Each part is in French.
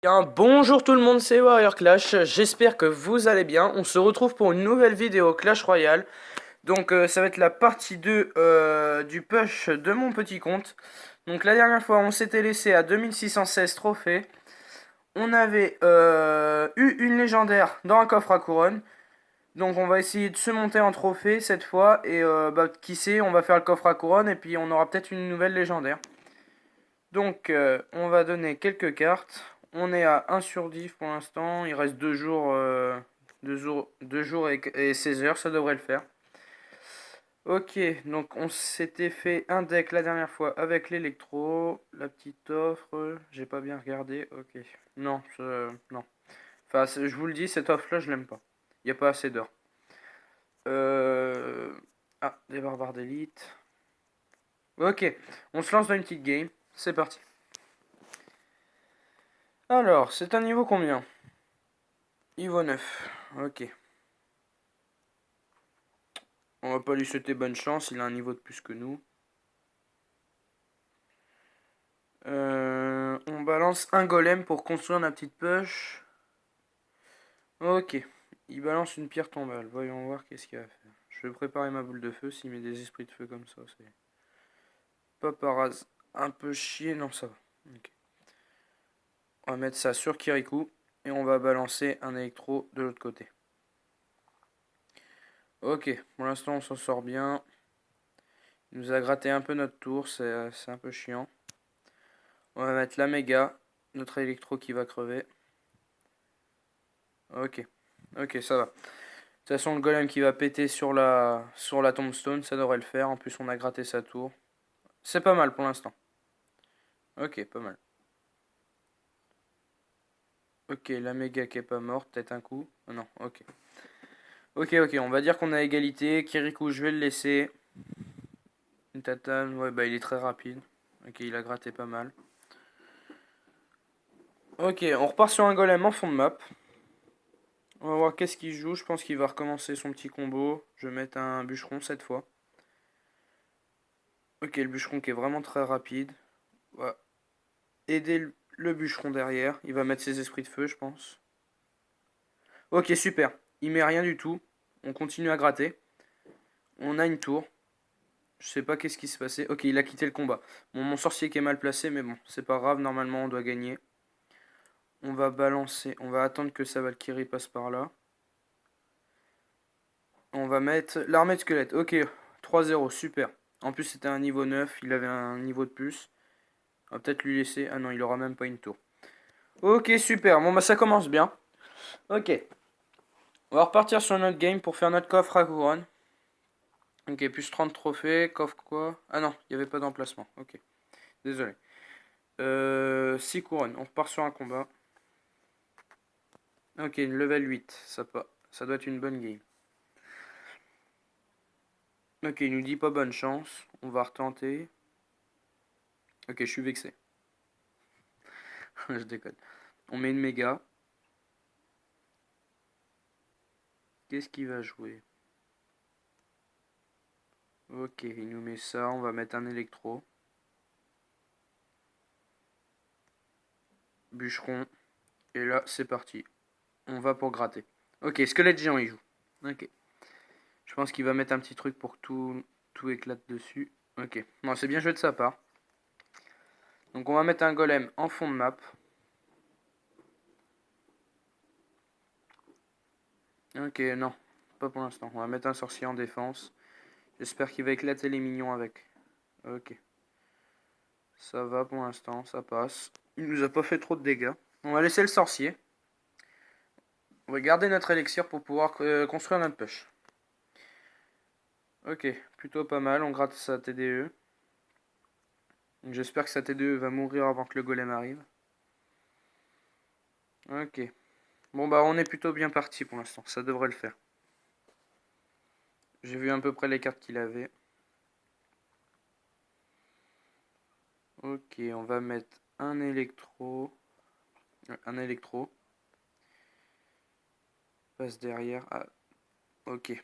Bien, bonjour tout le monde, c'est Warrior Clash, j'espère que vous allez bien. On se retrouve pour une nouvelle vidéo Clash Royale. Donc ça va être la partie 2 du push de mon petit compte. Donc la dernière fois on s'était laissé à 2616 trophées. On avait eu une légendaire dans un coffre à couronne. Donc on va essayer de se monter en trophée cette fois. Et qui sait, on va faire le coffre à couronne et puis on aura peut-être une nouvelle légendaire. Donc, on va donner quelques cartes. On est à 1 sur 10 pour l'instant. Il reste 2 jours, 2 jours et 16 heures, ça devrait le faire. Ok, donc on s'était fait un deck la dernière fois avec l'électro. La petite offre, j'ai pas bien regardé. Ok, non, non. Enfin, je vous le dis, cette offre-là, je l'aime pas. Il n'y a pas assez d'or. Euh... Ah, des barbares d'élite. Ok, on se lance dans une petite game. C'est parti. Alors, c'est un niveau combien? Niveau 9. Ok. On va pas lui souhaiter bonne chance, il a un niveau de plus que nous. On balance un golem pour construire la petite push. Ok. Il balance une pierre tombale. Voyons voir qu'est-ce qu'il va faire. Je vais préparer ma boule de feu. S'il met des esprits de feu comme ça, c'est pas par hasard. Un peu chier, non, ça va. Ok. On va mettre ça sur Kirikou. Et on va balancer un électro de l'autre côté. Ok. Pour l'instant, on s'en sort bien. Il nous a gratté un peu notre tour. C'est un peu chiant. On va mettre la méga. Notre électro qui va crever. Ok. Ok, ça va. De toute façon, le golem qui va péter sur la tombstone, ça devrait le faire. En plus, on a gratté sa tour. C'est pas mal pour l'instant. Ok, pas mal. Ok, la méga qui est pas morte, peut-être un coup. Oh non, ok. Ok, ok, on va dire qu'on a égalité. Kirikou, je vais le laisser. Une tatane, ouais, bah il est très rapide. Ok, il a gratté pas mal. Ok, on repart sur un golem en fond de map. On va voir qu'est-ce qu'il joue. Je pense qu'il va recommencer son petit combo. Je vais mettre un bûcheron cette fois. Ok, le bûcheron qui est vraiment très rapide. Ouais. Aider le bûcheron derrière. Il va mettre ses esprits de feu, je pense. Ok, super. Il met rien du tout. On continue à gratter. On a une tour. Je sais pas qu'est-ce qui s'est passé. Ok, il a quitté le combat. Bon, mon sorcier qui est mal placé, mais bon, c'est pas grave. Normalement, on doit gagner. On va balancer. On va attendre que sa Valkyrie passe par là. On va mettre l'armée de squelettes. Ok, 3-0, super. En plus, c'était un niveau 9. Il avait un niveau de plus. On va peut-être lui laisser. Ah non, il aura même pas une tour. Ok, super. Bon, bah, ça commence bien. Ok. On va repartir sur notre game pour faire notre coffre à couronne. Ok, plus 30 trophées, coffre quoi? Ah non, il n'y avait pas d'emplacement. Ok, désolé. 6 couronnes, on repart sur un combat. Ok, level 8, ça doit être une bonne game. Ok, il nous dit pas bonne chance, on va retenter. Ok, je suis vexé. Je déconne. On met une méga. Qu'est-ce qu'il va jouer? Ok, il nous met ça, on va mettre un électro. Bûcheron. Et là, c'est parti. On va pour gratter. Ok, squelette géant, il joue. Ok. Je pense qu'il va mettre un petit truc pour que tout éclate dessus. Ok. Non, c'est bien joué de sa part. Donc on va mettre un golem en fond de map. Ok, non. Pas pour l'instant. On va mettre un sorcier en défense. J'espère qu'il va éclater les minions avec. Ok. Ça va pour l'instant, ça passe. Il nous a pas fait trop de dégâts. On va laisser le sorcier. On va garder notre élixir pour pouvoir construire notre push. Ok, plutôt pas mal. On gratte sa TDE. J'espère que sa TDE va mourir avant que le golem arrive. Ok. Bon bah on est plutôt bien parti pour l'instant. Ça devrait le faire. J'ai vu à peu près les cartes qu'il avait. Ok, on va mettre un électro. Un électro. Passe derrière. Ah, ok.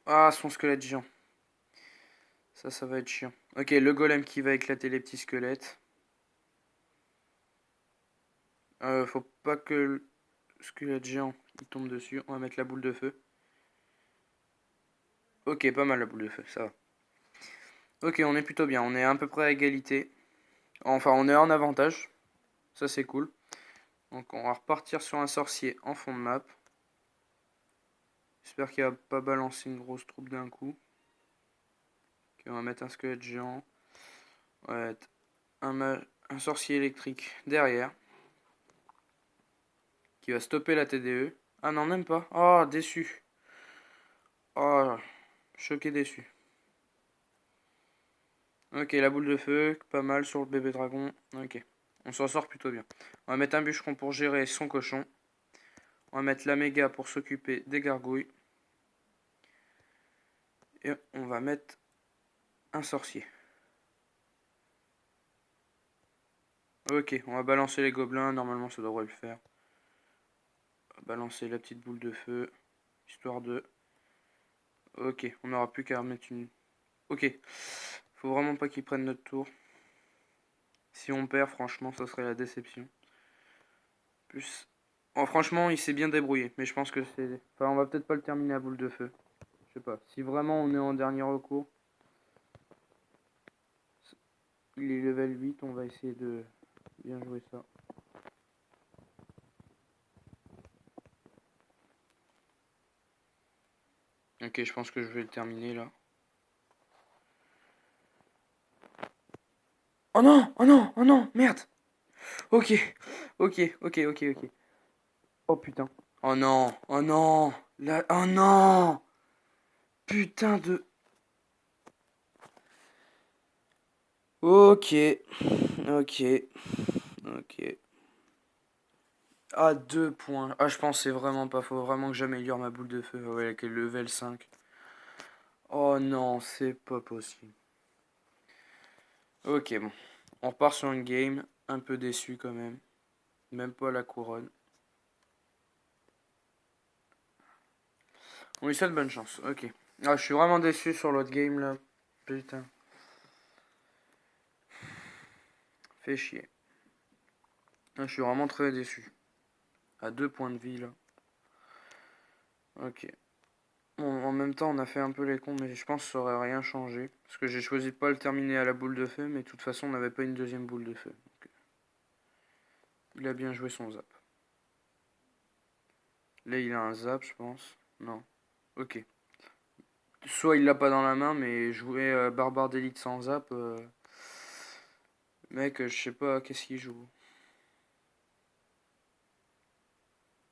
Ah, son squelette géant. Ça va être chiant. Ok, le golem qui va éclater les petits squelettes. Faut pas que le squelette géant il tombe dessus. On va mettre la boule de feu. Ok, pas mal la boule de feu, ça va. Ok, on est plutôt bien. On est à peu près à égalité. Enfin, on est en avantage. Ça, c'est cool. Donc, on va repartir sur un sorcier en fond de map. J'espère qu'il va pas balancer une grosse troupe d'un coup. Ok, on va mettre un squelette géant. On va mettre un sorcier électrique derrière. Qui va stopper la TDE. Ah non, même pas. Oh, déçu. Oh, choqué déçu. Ok, la boule de feu, pas mal sur le bébé dragon. Ok, on s'en sort plutôt bien. On va mettre un bûcheron pour gérer son cochon. On va mettre la méga pour s'occuper des gargouilles. Et on va mettre un sorcier. Ok, on va balancer les gobelins. Normalement, ça devrait le faire. On va balancer la petite boule de feu. Histoire de... Ok, on n'aura plus qu'à remettre une... Ok, faut vraiment pas qu'ils prennent notre tour. Si on perd, franchement, ça serait la déception. Plus... Oh, franchement, il s'est bien débrouillé. Mais je pense que c'est... Enfin, on va peut-être pas le terminer à boule de feu. Je sais pas. Si vraiment on est en dernier recours, il est level 8, on va essayer de bien jouer ça. Ok, je pense que je vais le terminer là. Oh non, oh non, oh non, merde. Ok, ok, ok, ok, ok. Oh putain. Oh non, oh non, là, oh non. Putain de... Ok, ok, ok. Ah, 2 points. Ah, je pense que c'est vraiment pas faux. Vraiment que j'améliore ma boule de feu. Ouais, avec le level 5. Oh non, c'est pas possible. Ok, bon. On repart sur une game. Un peu déçu quand même. Même pas la couronne. On lui souhaite bonne chance. Ok. Ah, je suis vraiment déçu sur l'autre game là. Putain. Fait chier. Ah, je suis vraiment très déçu. À 2 points de vie là. Ok. Bon, en même temps, on a fait un peu les cons, mais je pense que ça aurait rien changé. Parce que j'ai choisi de pas le terminer à la boule de feu, mais de toute façon, on n'avait pas une deuxième boule de feu. Donc, il a bien joué son zap. Là, il a un zap, je pense. Non. Ok. Soit il l'a pas dans la main, mais jouer barbare d'élite sans zap, mec, je sais pas qu'est-ce qu'il joue.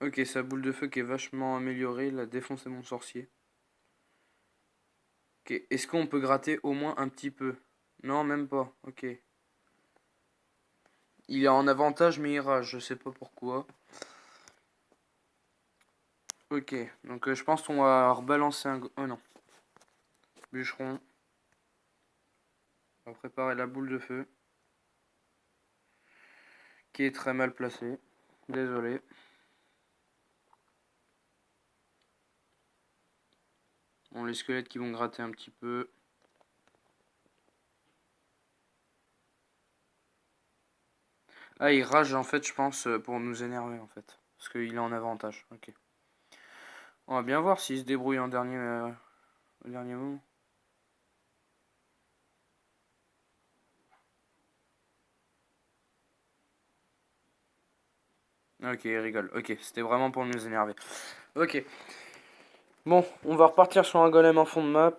Ok, sa boule de feu qui est vachement améliorée, il a défoncé mon sorcier. Ok, est-ce qu'on peut gratter au moins un petit peu? Non, même pas. Ok. Il est en avantage, mais il rage, je sais pas pourquoi. Ok, donc je pense qu'on va rebalancer un... Oh non. Bûcheron. On va préparer la boule de feu. Qui est très mal placée. Désolé. Bon, les squelettes qui vont gratter un petit peu. Ah, il rage en fait, je pense, pour nous énerver en fait. Parce qu'il est en avantage. Ok. On va bien voir s'il se débrouille en dernier, au dernier moment. Ok, il rigole. Ok, c'était vraiment pour nous énerver. Ok. Bon, on va repartir sur un golem en fond de map.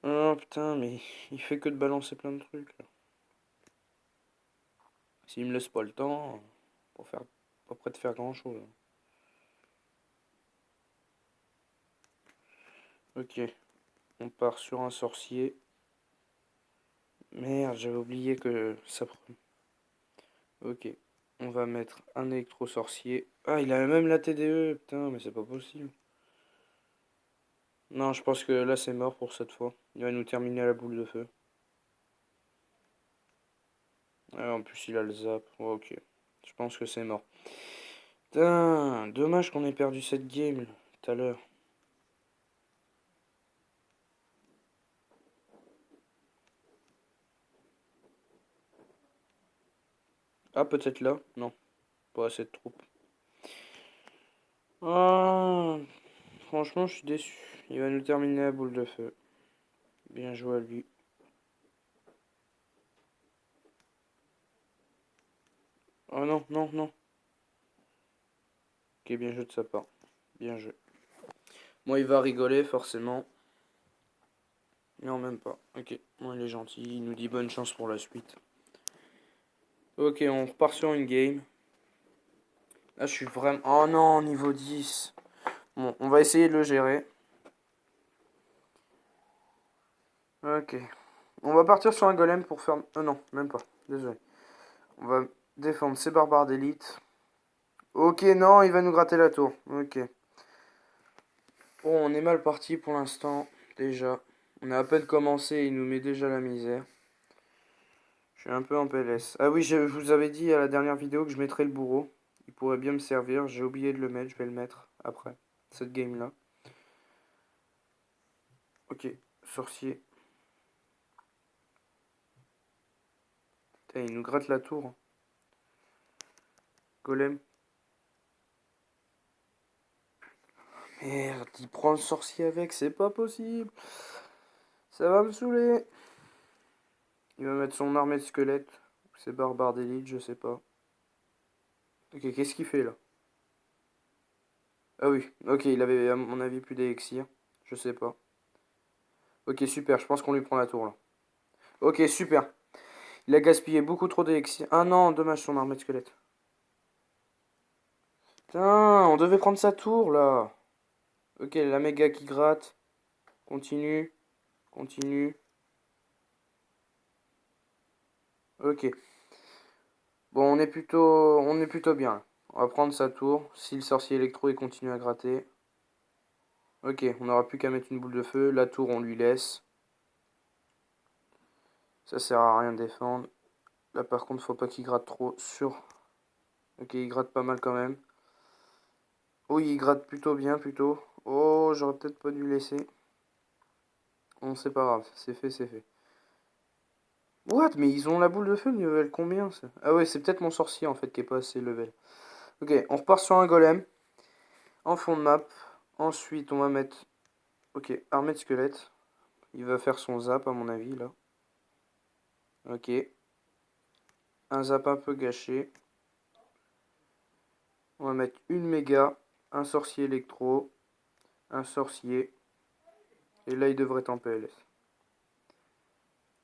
Oh putain, mais il fait que de balancer plein de trucs là. S'il me laisse pas le temps, pour faire, pas prêt de faire grand chose. Ok, on part sur un sorcier. Merde, j'avais oublié que ça... Ok, on va mettre un électro-sorcier. Ah, il a même la TDE, putain, mais c'est pas possible. Non, je pense que là c'est mort pour cette fois. Il va nous terminer à la boule de feu. Ah, en plus il a le zap. Oh, ok, je pense que c'est mort. Putain, dommage qu'on ait perdu cette game là, tout à l'heure. Ah, peut-être là? Non. Pas assez de troupes. Ah, franchement, je suis déçu. Il va nous terminer la boule de feu. Bien joué à lui. Oh non, non, non. Ok, bien joué de sa part. Bien joué. Moi, il va rigoler, forcément. Non, même pas. Ok, bon, il est gentil. Il nous dit bonne chance pour la suite. Ok, on repart sur une game. Là, je suis vraiment... Oh non, niveau 10. Bon, on va essayer de le gérer. Ok. On va partir sur un golem pour faire... Oh non, même pas. Désolé. On va défendre ces barbares d'élite. Ok, non, il va nous gratter la tour. Ok. Bon, on est mal parti pour l'instant. Déjà. On a à peine commencé et il nous met déjà la misère. Je suis un peu en PLS. Ah oui, je vous avais dit à la dernière vidéo que je mettrais le bourreau. Il pourrait bien me servir. J'ai oublié de le mettre. Je vais le mettre après cette game-là. Ok, sorcier. Putain, il nous gratte la tour. Golem. Merde, il prend le sorcier avec. C'est pas possible. Ça va me saouler. Il va mettre son armée de squelettes. C'est barbare d'élite, je sais pas. Ok, qu'est-ce qu'il fait là? Ah oui, ok, il avait à mon avis plus d'élixir. Je sais pas. Ok, super, je pense qu'on lui prend la tour là. Ok, super. Il a gaspillé beaucoup trop d'élixir. Ah non, dommage son armée de squelette. Putain, on devait prendre sa tour là. Ok, la méga qui gratte. Continue, continue. Ok. Bon, on est plutôt bien. On va prendre sa tour. Si le sorcier électro il continue à gratter. Ok, on n'aura plus qu'à mettre une boule de feu. La tour, on lui laisse. Ça sert à rien de défendre. Là, par contre, faut pas qu'il gratte trop sur. Ok, il gratte pas mal quand même. Oui, il gratte plutôt bien, plutôt. Oh, j'aurais peut-être pas dû laisser. Bon, c'est pas grave, c'est fait, c'est fait. What? Mais ils ont la boule de feu, level combien ça? Ah ouais, c'est peut-être mon sorcier en fait qui est pas assez level. Ok, on repart sur un golem. En fond de map. Ensuite, on va mettre. Ok, armée de squelette. Il va faire son zap à mon avis là. Ok. Un zap un peu gâché. On va mettre une méga. Un sorcier électro. Un sorcier. Et là, il devrait être en PLS.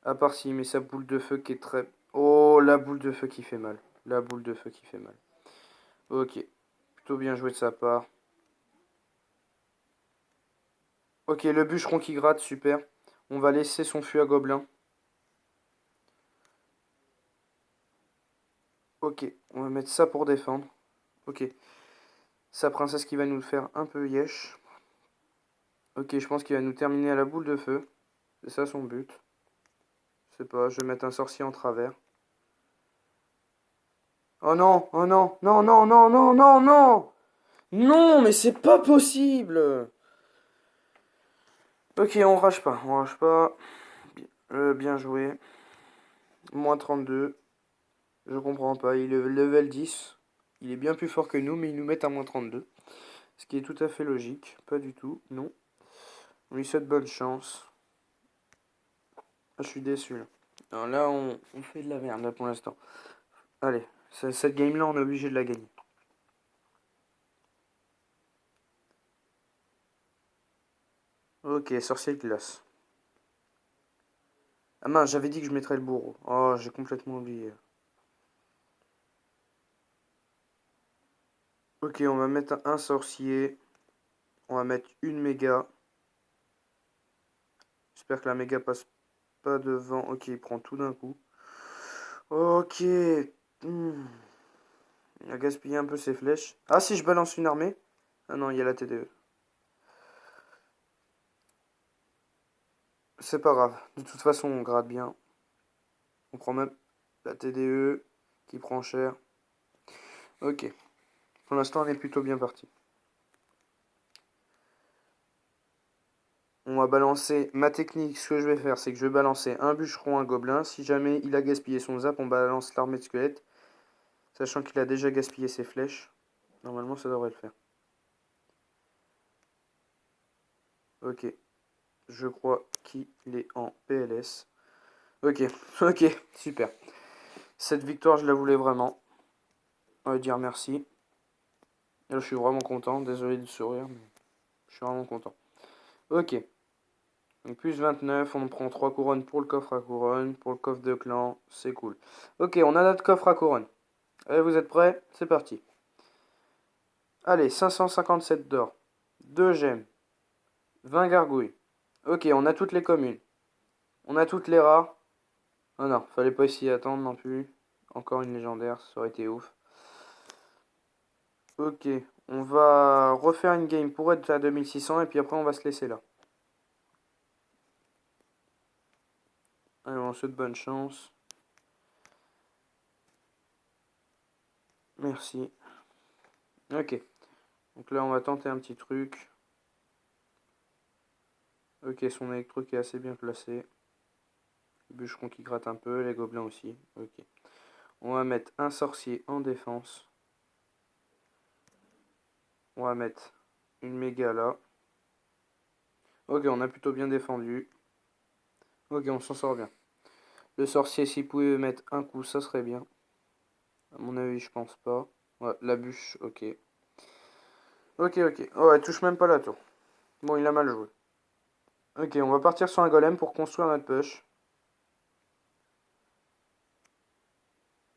À part s'il met sa boule de feu qui est très... Oh, la boule de feu qui fait mal. La boule de feu qui fait mal. Ok. Plutôt bien joué de sa part. Ok, le bûcheron qui gratte, super. On va laisser son fût à gobelin. Ok, on va mettre ça pour défendre. Ok. Sa princesse qui va nous le faire un peu yesh. Ok, je pense qu'il va nous terminer à la boule de feu. C'est ça son but. Je sais pas, je vais mettre un sorcier en travers. Oh non, oh non, non, non, non, non, non, non! Non, mais c'est pas possible! Ok, on rage pas, on rage pas. Bien joué. Moins 32. Je comprends pas. Il est level 10. Il est bien plus fort que nous, mais ils nous mettent à moins 32. Ce qui est tout à fait logique. Pas du tout, non. On lui souhaite bonne chance. Ah, je suis déçu. Là, alors là on fait de la merde là, pour l'instant. Allez, cette game-là, on est obligé de la gagner. Ok, sorcier de glace. Ah mince, j'avais dit que je mettrais le bourreau. Oh, j'ai complètement oublié. Ok, on va mettre un sorcier. On va mettre une méga. J'espère que la méga passe pas devant. Ok, il prend tout d'un coup. Ok. Hmm. Il a gaspillé un peu ses flèches. Ah, si je balance une armée. Ah non, il y a la TDE. C'est pas grave. De toute façon, on gratte bien. On prend même la TDE qui prend cher. Ok. Pour l'instant, on est plutôt bien parti. On va balancer ma technique. Ce que je vais faire, c'est que je vais balancer un bûcheron, un gobelin. Si jamais il a gaspillé son zap, on balance l'armée de squelettes. Sachant qu'il a déjà gaspillé ses flèches. Normalement, ça devrait le faire. Ok. Je crois qu'il est en PLS. Ok, ok, super. Cette victoire, je la voulais vraiment. On va dire merci. Et là, je suis vraiment content. Désolé de sourire, mais je suis vraiment content. Ok. Donc plus 29, on prend 3 couronnes pour le coffre à couronne. Pour le coffre de clan, c'est cool. Ok, on a notre coffre à couronne. Allez, vous êtes prêts? C'est parti. Allez, 557 d'or. 2 gemmes. 20 gargouilles. Ok, on a toutes les communes. On a toutes les rares. Oh non, fallait pas s'y attendre non plus. Encore une légendaire, ça aurait été ouf. Ok, on va refaire une game pour être à 2600 et puis après on va se laisser là. Allez, on souhaite bonne chance. Merci. Ok, donc là on va tenter un petit truc. Ok, son électro qui est assez bien placé. Le bûcheron qui gratte un peu, les gobelins aussi. Ok. On va mettre un sorcier en défense. On va mettre une méga là. Ok, on a plutôt bien défendu. Ok, on s'en sort bien. Le sorcier, s'il pouvait mettre un coup, ça serait bien. À mon avis, je pense pas. Ouais, la bûche, ok. Ok, ok. Oh, elle touche même pas la tour. Bon, il a mal joué. Ok, on va partir sur un golem pour construire notre push.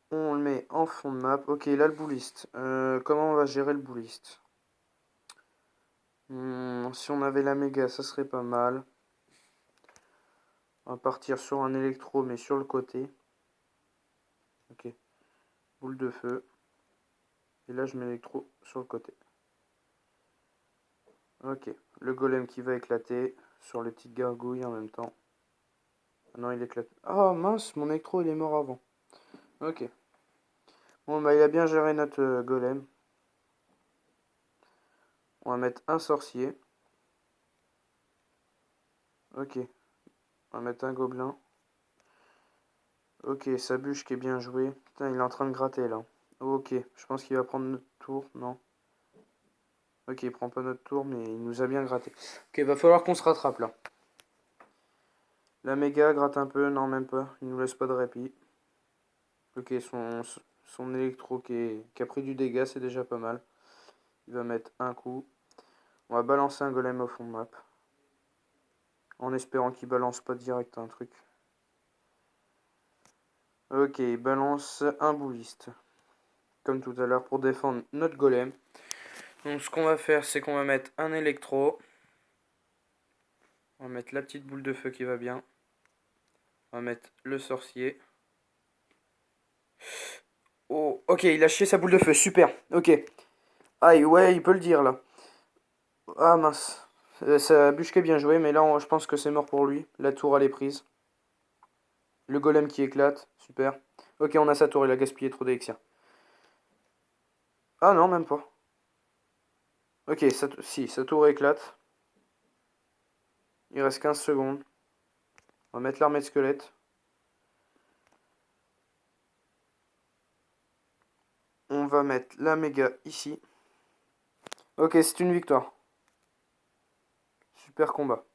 On le met en fond de map. Ok, là le bouliste. Comment on va gérer le bouliste? Si on avait la méga, ça serait pas mal. On va partir sur un électro, mais sur le côté. Ok. Boule de feu. Et là, je mets l'électro sur le côté. Ok. Le golem qui va éclater sur les petites gargouilles en même temps. Ah non, il éclate. Oh mince, mon électro, il est mort avant. Ok. Bon, bah, il a bien géré notre golem. On va mettre un sorcier. Ok. On va mettre un gobelin. Ok, sa bûche qui est bien jouée. Putain, il est en train de gratter là. Ok, je pense qu'il va prendre notre tour. Non. Ok, il prend pas notre tour, mais il nous a bien gratté. Ok, va falloir qu'on se rattrape là. La méga gratte un peu. Non, même pas. Il nous laisse pas de répit. Ok, son électro qui a pris du dégât, c'est déjà pas mal. Il va mettre un coup. On va balancer un golem au fond de map. En espérant qu'il balance pas direct un truc. Ok, il balance un bouliste. Comme tout à l'heure pour défendre notre golem. Donc ce qu'on va faire, c'est qu'on va mettre un électro. On va mettre la petite boule de feu qui va bien. On va mettre le sorcier. Oh, ok, il a chié sa boule de feu, super. Ok. Aïe, ouais, il peut le dire là. Ah mince. Sa bûche qui est bien joué, mais là, je pense que c'est mort pour lui. La tour, elle est prise. Le golem qui éclate, super. Ok, on a sa tour, il a gaspillé trop d'élixir. Ah non, même pas. Ok, si, sa tour éclate. Il reste 15 secondes. On va mettre l'armée de squelettes. On va mettre la méga ici. Ok, c'est une victoire. Super combat.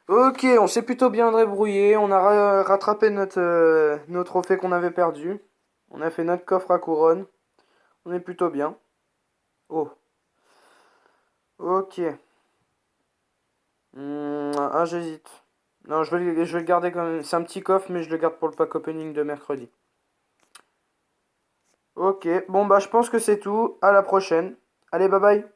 Ok, on s'est plutôt bien débrouillé. On a rattrapé nos trophées qu'on avait perdus. On a fait notre coffre à couronne. On est plutôt bien. Oh. Ok. J'hésite. Non, je vais le garder quand même. C'est un petit coffre, mais je le garde pour le pack opening de mercredi. Ok. Bon, bah, je pense que c'est tout. À la prochaine. Allez, bye bye.